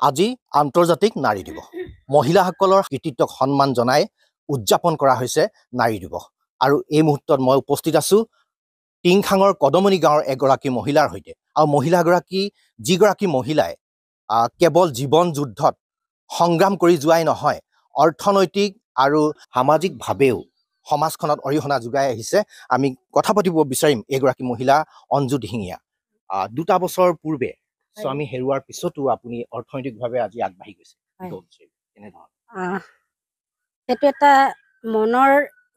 আজি আন্তৰ্জাতিক নাৰী দিৱস। মহিলাসকলৰ কৃতিত্বক সন্মান জনাই উদযাপন কৰা হৈছে নাৰী দিৱস। আৰু এই মুহূৰ্তত মই উপস্থিত আছোঁ টিংখাঙৰ কদমনি গাঁৱৰ এগৰাকী মহিলাৰ সৈতে। আৰু মহিলাগৰাকী যিগৰাকী মহিলাই কেৱল জীৱন যুদ্ধত সংগ্ৰাম কৰি যোৱাই নহয়, অৰ্থনৈতিক আৰু সামাজিকভাৱেও সমাজখনত অৰিহণা যোগাই আহিছে। আমি কথা পাতিব বিচাৰিম এইগৰাকী মহিলা অঞ্জু দিহিঙীয়া। 2টা বছৰ পূৰ্বে স্বামী হেৰুৱাৰ পিছতো আপুনি অৰ্থনৈতিকভাৱে আজি আগবাঢ়ি গৈছে। সেইটো এটা মনৰ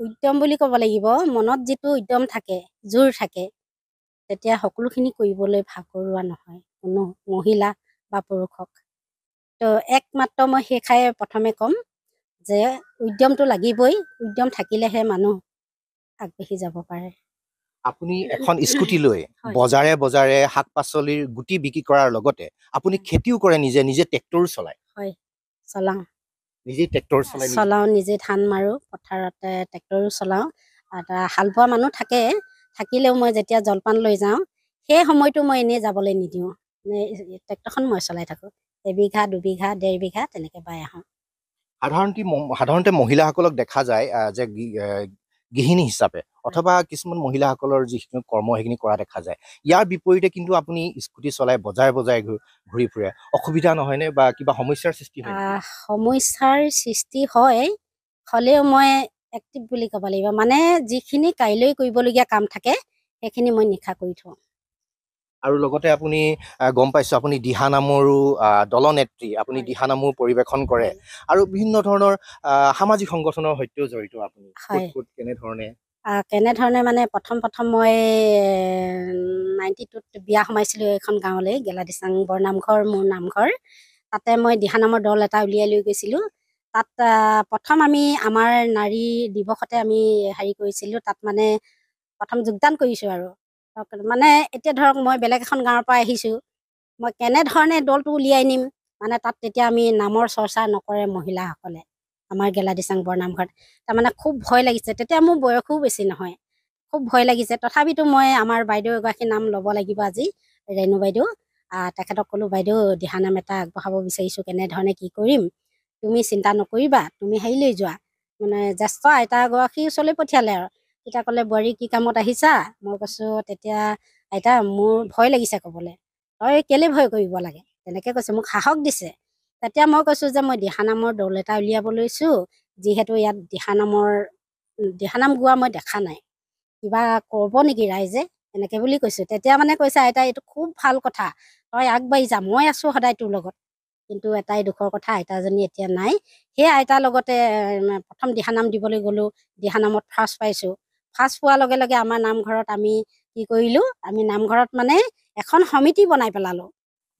উদ্যম বুলি ক'ব লাগিব। মনত যিটো উদ্যম থাকে, জোৰ থাকে, তেতিয়া সকলোখিনি কৰিবলৈ ভাগৰুৱা নহয় কোনো মহিলা বা পুৰুষক। তো একমাত্ৰ মই সেইষাৰে প্ৰথমে ক'ম যে উদ্যমটো লাগিবই। উদ্যম থাকিলেহে মানুহ আগবাঢ়ি যাব পাৰে। আপুনি এখন স্কুটি লৈ বজাৰে বজাৰে শাক পাচলিৰ গুটি বিক্ৰী কৰাৰ লগতে আপুনি খেতিও কৰে, নিজে নিজে ট্ৰেক্টৰো চলায়। হয়, চলাওঁ। নিজে ট্ৰেক্টৰ চলাওঁ, নিজে ধান মাৰোঁ, পথাৰতে ট্ৰেক্টৰো চলাওঁ। হাল বোৱা মানুহ থাকিলেও মই যেতিয়া জলপান লৈ যাওঁ সেই সময়টো মই এনেই যাবলৈ নিদিওঁ। ট্ৰেক্টৰখন মই চলাই থাকোঁ। 1 বিঘা 2 বিঘা 1.5 বিঘা তেনেকৈ বাই আহোঁ। সাধাৰণতে মহিলাসকলক দেখা যায় যে গৃহিণী হিচাপে অথবা কিছুমান মহিলাসকলৰ যিখিনি কৰ্ম সেইখিনি কৰা দেখা যায়। ইয়াৰ বিপৰীতে কিন্তু আপুনি স্কুটি চলাই বজাৰে বজাৰে ঘূৰি ফুৰে, অসুবিধা নহয়নে বা কিবা সমস্যাৰ সৃষ্টি হয়? সমস্যাৰ সৃষ্টি হয়, হ'লেও মই এক্টিভ বুলি ক'ব লাগিব। মানে যিখিনি কাইলৈ কৰিবলগীয়া কাম থাকে সেইখিনি মই নিশা কৰি থওঁ। আৰু লগতে আপুনি গম পাইছোঁ আপুনি দিহানামৰো দলনেত্ৰী, আপুনি দিহানামো পৰিৱেশন কৰে আৰু বিভিন্ন ধৰণৰ সামাজিক সংগঠনৰ সৈতেও জড়িত আপুনি। কেনেধৰণে মানে প্ৰথম মই 92ত বিয়া সোমাইছিলোঁ এখন গাঁৱলৈ, গেলাদিচাং বৰনামঘৰ মোৰ নামঘৰ। তাতে মই দিহানামৰ দল এটা উলিয়াই লৈ গৈছিলোঁ। তাত প্ৰথম আমি আমাৰ নাৰী দিৱসতে আমি হেৰি কৰিছিলোঁ। তাত মানে প্ৰথম যোগদান কৰিছোঁ আৰু মানে এতিয়া ধৰক মই বেলেগ এখন গাঁৱৰ পৰা আহিছোঁ, মই কেনেধৰণে দলটো উলিয়াই নিম। মানে তাত তেতিয়া আমি নামৰ চৰ্চা নকৰে মহিলাসকলে আমাৰ গেলাদিচাং বৰনামঘৰত। তাৰমানে খুব ভয় লাগিছে, তেতিয়া মোৰ বয়সো বেছি নহয়, খুব ভয় লাগিছে। তথাপিতো মই আমাৰ বাইদেউ এগৰাকীৰ নাম ল'ব লাগিব আজি, ৰেণু বাইদেউ। তেখেতক ক'লোঁ, বাইদেউ দিহানাম এটা আগবঢ়াব বিচাৰিছোঁ, কেনেধৰণে কি কৰিম, তুমি চিন্তা নকৰিবা, তুমি হেৰিলৈ যোৱা। মানে জ্যেষ্ঠ আইতা এগৰাকীৰ ওচৰলৈ পঠিয়ালে আৰু। তেতিয়া ক'লে, বোৱাৰী কি কামত আহিছা? মই কৈছোঁ তেতিয়া, আইতা মোৰ ভয় লাগিছে ক'বলৈ। তই কেলৈ ভয় কৰিব লাগে, তেনেকৈ কৈছে, মোক সাহস দিছে। তেতিয়া মই কৈছোঁ যে মই দিহানামৰ দল এটা উলিয়াব লৈছোঁ, যিহেতু ইয়াত দিহানাম গোৱা মই দেখা নাই, কিবা ক'ব নেকি ৰাইজে, এনেকৈ বুলি কৈছোঁ। তেতিয়া মানে কৈছে, আইতা এইটো খুব ভাল কথা, তই আগবাঢ়ি যা, মই আছোঁ সদায় তোৰ লগত। কিন্তু এটাই দুখৰ কথা, আইতাজনী এতিয়া নাই। সেই আইতাৰ লগতে প্ৰথম দিহানাম দিবলৈ গ'লোঁ, দিহানামত ফাৰ্ষ্ট পাইছোঁ। ফাৰ্ষ্ট পোৱাৰ লগে লগে আমাৰ নামঘৰত আমি কি কৰিলোঁ, আমি নামঘৰত মানে এখন সমিতি বনাই পেলালোঁ।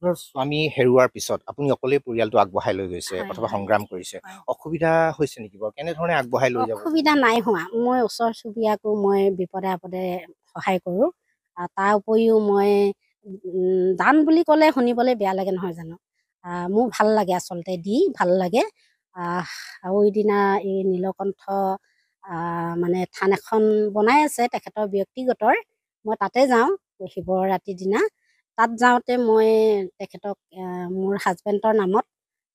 স্বামী হেৰুৱাৰ পিছত আপুনি অকলেই পৰিয়ালটো আগবঢ়াই লৈ গৈছে অথবা সংগ্ৰাম কৰিছে, অসুবিধা হৈছে নেকি বাৰু? কেনেধৰণে আগবঢ়াই লৈ যাব? অসুবিধা নাই হোৱা। মই ওচৰ চুবুৰীয়াকো মই বিপদে আপদে সহায় কৰোঁ। তাৰ উপৰিও মই দান বুলি ক'লে শুনিবলৈ বেয়া লাগে নহয় জানো, মোৰ ভাল লাগে আচলতে, দি ভাল লাগে। আৰু এইদিনা এই নীলকণ্ঠ মানে থান এখন বনাই আছে তেখেতৰ ব্যক্তিগতৰ, মই তাতে যাওঁ শিৱৰাত্ৰিৰ দিনা। তাত যাওঁতে মই তেখেতক মোৰ হাজবেণ্ডৰ নামত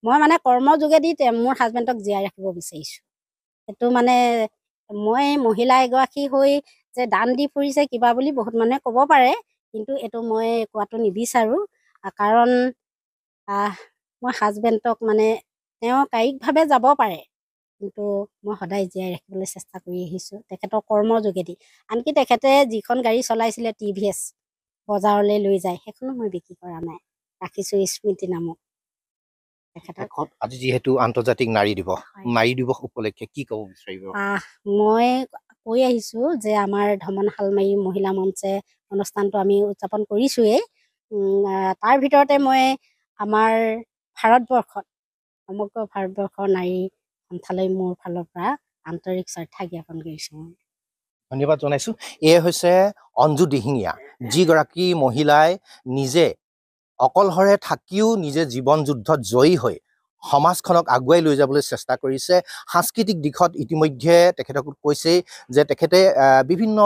মই মানে কৰ্মৰ যোগেদি মোৰ হাজবেণ্ডক জীয়াই ৰাখিব বিচাৰিছোঁ। সেইটো মানে মই মহিলা এগৰাকী হৈ যে দান দি ফুৰিছে কিবা বুলি বহুত মানুহে ক'ব পাৰে, কিন্তু এইটো মই কোৱাটো নিবিচাৰোঁ। কাৰণ মই হাজবেণ্ডক মানে তেওঁ কায়িকভাৱে যাব পাৰে, কিন্তু মই সদায় জীয়াই ৰাখিবলৈ চেষ্টা কৰি আহিছোঁ তেখেতৰ কৰ্মৰ যোগেদি। আনকি তেখেতে যিখন গাড়ী চলাইছিলে TVS বজাৰলৈ লৈ যায়, সেইখনো মই বিক্ৰী কৰা নাই, ৰাখিছোঁ স্মৃতি নামত। আজি যিহেতু আন্তৰ্জাতিক নাৰী দিৱস উপলক্ষে কি ক'ব বিচাৰিব? মই কৈ আহিছোঁ যে আমাৰ ধমন শালমাৰী মহিলা মঞ্চে অনুষ্ঠানটো আমি উদযাপন কৰিছোঁৱেই। তাৰ ভিতৰতে মই আমাৰ ভাৰতবৰ্ষত, সমগ্ৰ ভাৰতবৰ্ষৰ নাৰী সন্থালৈ মোৰ ফালৰ পৰা আন্তৰিক শ্ৰদ্ধা জ্ঞাপন কৰিছোঁ। ধন্যবাদ জনাইছোঁ। এয়ে হৈছে অঞ্জু দিহিঙীয়া, যিগৰাকী মহিলাই নিজে অকলশৰে থাকিও নিজে জীৱন যুদ্ধত জয়ী হৈ সমাজখনক আগুৱাই লৈ যাবলৈ চেষ্টা কৰিছে। সাংস্কৃতিক দিশত ইতিমধ্যে তেখেতক কৈছেই যে তেখেতে বিভিন্ন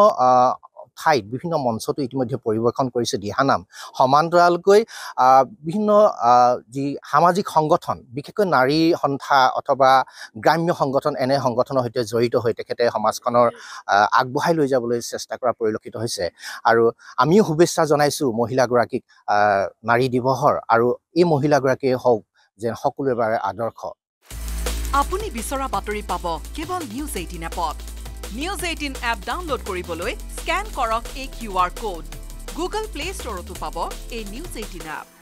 ঠাইত বিভিন্ন মঞ্চতো ইতিমধ্যে পৰিৱেশন কৰিছে দিহানাম সমান্তৰালকৈ বিভিন্ন যি সামাজিক সংগঠন বিশেষকৈ নাৰী সন্থা অথবা গ্ৰাম্য সংগঠন এনে সংগঠনৰ সৈতে জড়িত হৈ তেখেতে সমাজখনৰ আগবঢ়াই লৈ যাবলৈ চেষ্টা কৰা পৰিলক্ষিত হৈছে আৰু আমিও শুভেচ্ছা জনাইছোঁ মহিলাগৰাকীক নাৰী দিৱসৰ আৰু এই মহিলাগৰাকীয়ে হওক যেন সকলোৰে বাবে আদৰ্শ আপুনি বিচৰা বাতৰি পাব কেৱল নিউজ 18 এপত নিউজ 18 এপ ডাউনলোড কৰিবলৈ স্কেন কৰক এই QR কোড গুগল প্লে ষ্টৰতো পাব এই নিউজ 18 এপ